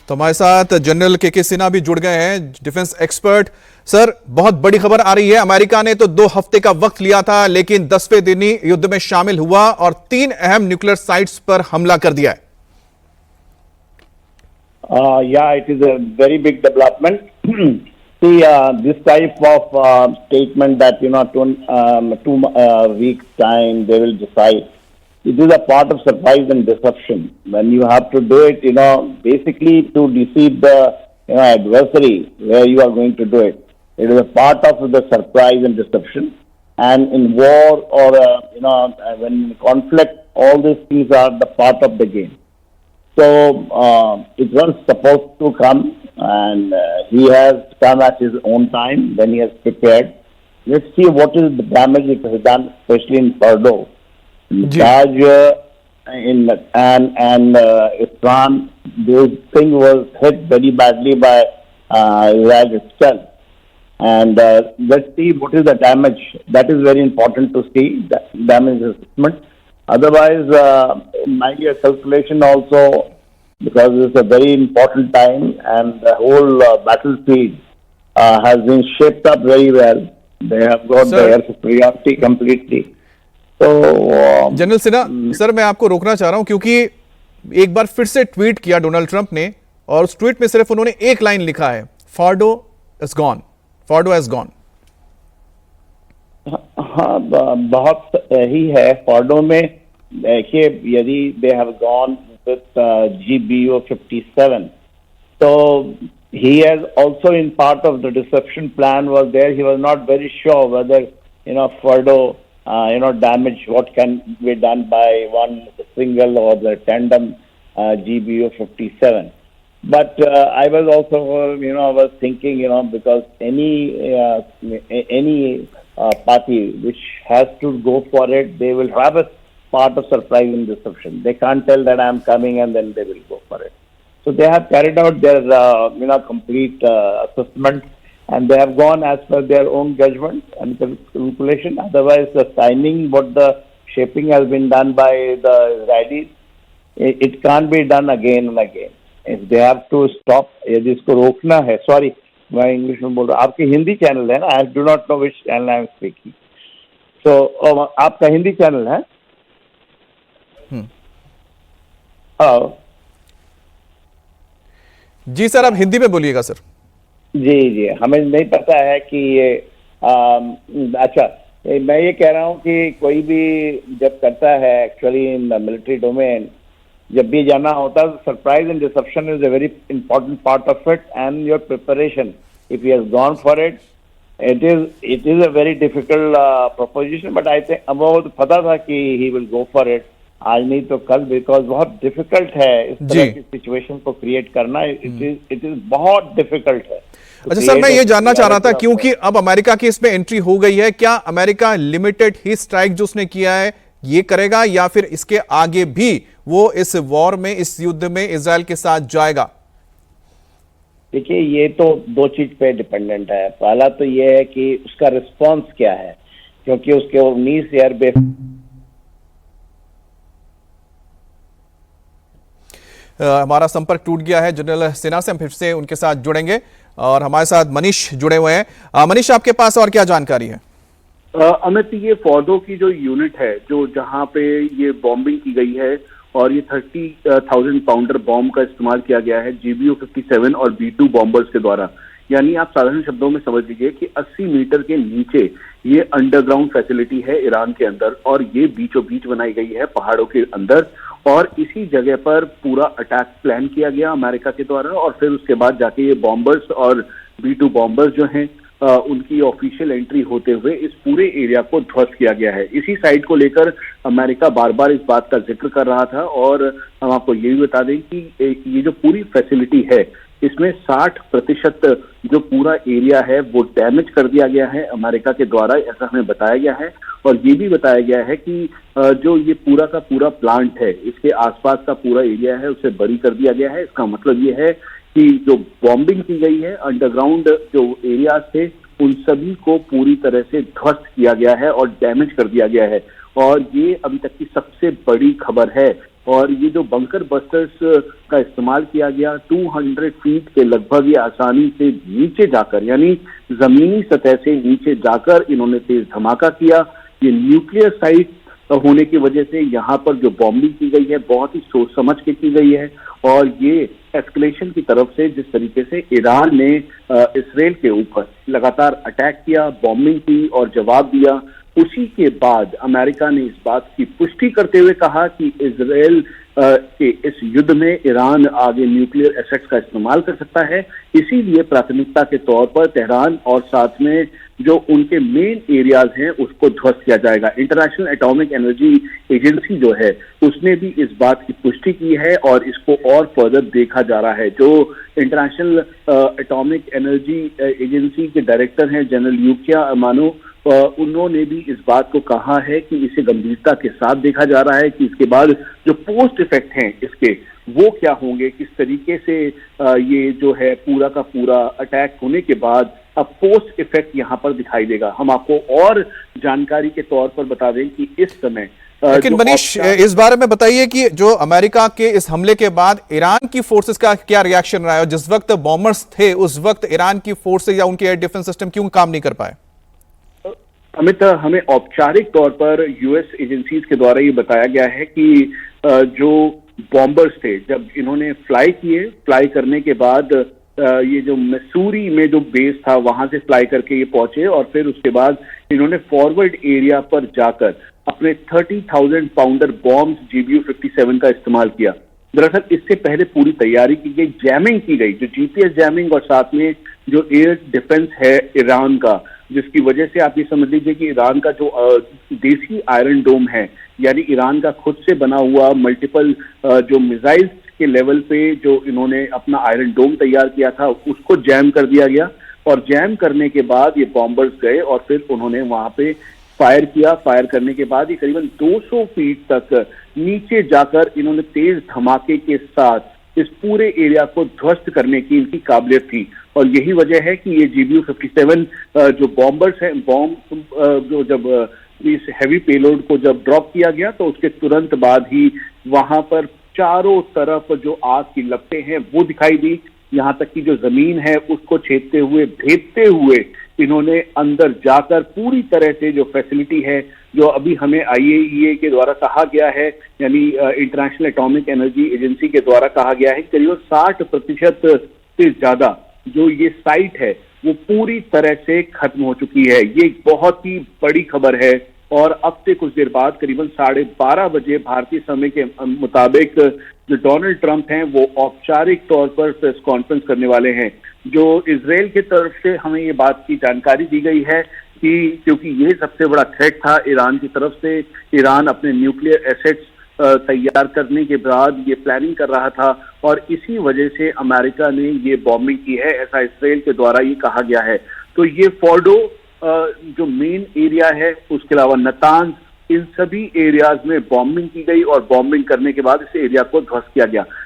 तो हमारे साथ जनरल के सिन्हा भी जुड़ गए हैं, डिफेंस एक्सपर्ट। सर, बहुत बड़ी खबर आ रही है। अमेरिका ने तो 2 हफ्ते का वक्त लिया था, लेकिन 10वें दिन ही युद्ध में शामिल हुआ और 3 अहम न्यूक्लियर साइट्स पर हमला कर दिया है। Yeah, it is a very big development. See, this type of statement that 2 weeks time they will decide. It is a part of surprise and deception. When you have to do it, basically to deceive the adversary where you are going to do it. It is a part of the surprise and deception. And in war or when conflict, all these things are the part of the game. So it was supposed to come, and he has come at his own time when he has prepared. Let's see what is the damage it has done, especially in Fordo. Taj and Isran, this thing was hit very badly by Iraq itself. And let's see what is the damage. That is very important to see, the damage assessment. Otherwise, my calculation also, because it's a very important time and the whole battlefield has been shaped up very well. They have got the air superiority completely. तो general Sinha sir, मैं आपको रोकना चाह रहा हूं क्योंकि एक बार फिर से ट्वीट किया डोनाल्ड ट्रंप ने, और उस ट्वीट में सिर्फ उन्होंने एक लाइन लिखा है, Fordow is gone, Fordow has gone. हाँ, बहुत ही है। फॉर्डो में देखिए, यदि they have gone with GBU-57, so he has also in part of the deception plan was there. He was not very sure whether Fordo damage what can be done by one single or the tandem GBU-57. But I was also I was thinking because any party which has to go for it, they will have a part of surprise and deception. They can't tell that I am coming and then they will go for it. So they have carried out their complete assessment, and they have gone as per their own judgment and calculation. Otherwise, the signing, what the shaping has been done by the Israelis, it can't be done again and again. If they have to stop, यदि इसको रोकना है, sorry मैं English में बोल रहा हूँ, आपके हिंदी चैनल है ना, I do not know which channel I am speaking, so आपका हिंदी चैनल है? जी सर, आप हिंदी में बोलिएगा सर। जी, हमें नहीं पता है कि ये अच्छा, मैं ये कह रहा हूँ कि कोई भी जब करता है actually in the military domain, जब भी जाना होता है, surprise and deception is a very important part of it, and your preparation if he has gone for it, it is a very difficult proposition, but I think अब वो पता था कि he will go for it, आज नहीं तो कल, because बहुत डिफिकल्ट है इस तरह की सिचुएशन को क्रिएट करना। इट इज बहुत डिफिकल्ट है। अच्छा सर, मैं ये जानना चाह रहा था, क्योंकि अब अमेरिका की इसमें एंट्री हो गई है, क्या अमेरिका लिमिटेड ही स्ट्राइक जो उसने किया है ये करेगा, या फिर इसके आगे भी वो इस वॉर में, इस युद्ध में इजराइल के साथ जाएगा? देखिए, ये तो 2 चीज पे डिपेंडेंट है। पहला तो ये है कि उसका रिस्पॉन्स क्या है, क्योंकि उसके 19 एयरबेस हमारा संपर्क टूट गया है जनरल सिन्हा से। हम फिर से उनके साथ जुड़ेंगे, और हमारे साथ मनीष जुड़े हुए हैं। मनीष, आपके पास और क्या जानकारी है? अमित, ये फॉर्डो की जो यूनिट है, जो जहां पे ये बॉम्बिंग की गई है, और ये 30,000 पाउंडर बॉम्ब का इस्तेमाल किया गया है GBU-57 और B-2 बॉम्बर्स के द्वारा। यानी आप साधारण शब्दों में समझ लीजिए कि 80 मीटर के नीचे ये अंडरग्राउंड फैसिलिटी है ईरान के अंदर, और ये बीचों बीच बनाई गई है पहाड़ों के अंदर, और इसी जगह पर पूरा अटैक प्लान किया गया अमेरिका के द्वारा, और फिर उसके बाद जाके ये बॉम्बर्स और B-2 बॉम्बर्स जो हैं उनकी ऑफिशियल एंट्री होते हुए इस पूरे एरिया को ध्वस्त किया गया है। इसी साइट को लेकर अमेरिका बार बार इस बात का जिक्र कर रहा था, और हम आपको ये भी बता दें कि ये जो पूरी फैसिलिटी है, इसमें 60% जो पूरा एरिया है वो डैमेज कर दिया गया है अमेरिका के द्वारा, ऐसा हमें बताया गया है। और ये भी बताया गया है कि जो ये पूरा का पूरा प्लांट है, इसके आसपास का पूरा एरिया है, उसे बरी कर दिया गया है। इसका मतलब ये है कि जो बॉम्बिंग की गई है अंडरग्राउंड जो एरिया थे, उन सभी को पूरी तरह से ध्वस्त किया गया है और डैमेज कर दिया गया है। और ये अभी तक की सबसे बड़ी खबर है और ये जो बंकर बस्टर्स का इस्तेमाल किया गया 200 फीट के लगभग, ये आसानी से नीचे जाकर, यानी जमीनी सतह से नीचे जाकर इन्होंने तेज धमाका किया। ये न्यूक्लियर साइट होने की वजह से यहाँ पर जो बॉम्बिंग की गई है बहुत ही सोच समझ के की गई है, और ये एस्केलेशन की तरफ से जिस तरीके से ईरान ने इसराइल के ऊपर लगातार अटैक किया, बॉम्बिंग की और जवाब दिया, उसी के बाद अमेरिका ने इस बात की पुष्टि करते हुए कहा कि इसराइल के इस युद्ध में ईरान आगे न्यूक्लियर एसेट्स का इस्तेमाल कर सकता है। इसीलिए प्राथमिकता के तौर पर तेहरान और साथ में जो उनके मेन एरियाज हैं उसको ध्वस्त किया जाएगा। इंटरनेशनल एटॉमिक एनर्जी एजेंसी जो है उसने भी इस बात की पुष्टि की है और इसको और फर्दर देखा जा रहा है। जो इंटरनेशनल एटॉमिक एनर्जी एजेंसी के डायरेक्टर हैं जनरल यूकिया अमानो, उन्होंने भी इस बात को कहा है कि इसे गंभीरता के साथ देखा जा रहा है कि इसके बाद जो पोस्ट इफेक्ट हैं इसके वो क्या होंगे, किस तरीके से ये जो है पूरा का पूरा अटैक होने के बाद अब पोस्ट इफेक्ट यहाँ पर दिखाई देगा। हम आपको और जानकारी के तौर पर बता दें कि इस समय लेकिन मनीष इस बारे में बताइए कि जो अमेरिका के इस हमले के बाद ईरान की फोर्सेस का क्या रिएक्शन रहा है, और जिस वक्त बॉम्बर्स थे उस वक्त ईरान की फोर्सेस या उनके एयर डिफेंस सिस्टम क्यों काम नहीं कर पाए? अमित, हमें औपचारिक तौर पर यूएस एजेंसीज के द्वारा ये बताया गया है कि जो बॉम्बर्स थे जब इन्होंने फ्लाई करने के बाद ये जो मसूरी में जो बेस था वहां से फ्लाई करके ये पहुंचे और फिर उसके बाद इन्होंने फॉरवर्ड एरिया पर जाकर अपने 30,000 पाउंडर बॉम्ब्स GBU-57 का इस्तेमाल किया। दरअसल इससे पहले पूरी तैयारी की गई, जैमिंग की गई, जो जीपीएस जैमिंग और साथ में जो एयर डिफेंस है ईरान का, जिसकी वजह से आप ये समझ लीजिए कि ईरान का जो देसी आयरन डोम है, यानी ईरान का खुद से बना हुआ मल्टीपल जो मिसाइल्स के लेवल पे जो इन्होंने अपना आयरन डोम तैयार किया था उसको जैम कर दिया गया, और जैम करने के बाद ये बॉम्बर्स गए और फिर उन्होंने वहां पे फायर किया। फायर करने के बाद ये करीबन 200 फीट तक नीचे जाकर इन्होंने तेज धमाके के साथ इस पूरे एरिया को ध्वस्त करने की इनकी काबिलियत थी, और यही वजह है कि ये GBU-57 जो बॉम्बर्स हैं, बॉम्ब जो जब इस हैवी पेलोड को जब ड्रॉप किया गया तो उसके तुरंत बाद ही वहां पर चारों तरफ जो आग की लपटें हैं वो दिखाई दी, यहाँ तक कि जो जमीन है उसको छेदते हुए, भेदते हुए इन्होंने अंदर जाकर पूरी तरह से जो फैसिलिटी है, जो अभी हमें IAEA के द्वारा कहा गया है, यानी इंटरनेशनल एटॉमिक एनर्जी एजेंसी के द्वारा कहा गया है, करीब 60% से ज्यादा जो ये साइट है वो पूरी तरह से खत्म हो चुकी है। ये एक बहुत ही बड़ी खबर है, और अब से कुछ देर बाद करीबन 12:30 बजे भारतीय समय के मुताबिक जो डोनाल्ड ट्रंप हैं वो औपचारिक तौर पर प्रेस कॉन्फ्रेंस करने वाले हैं। जो इजराइल की तरफ से हमें ये बात की जानकारी दी गई है कि क्योंकि ये सबसे बड़ा थ्रेट था ईरान की तरफ से, ईरान अपने न्यूक्लियर एसेट्स तैयार करने के बाद ये प्लानिंग कर रहा था, और इसी वजह से अमेरिका ने ये बॉम्बिंग की है, ऐसा इसराइल के द्वारा ये कहा गया है। तो ये फोर्डो जो मेन एरिया है, उसके अलावा नतांज, इन सभी एरियाज में बॉम्बिंग की गई, और बॉम्बिंग करने के बाद इस एरिया को ध्वस्त किया गया।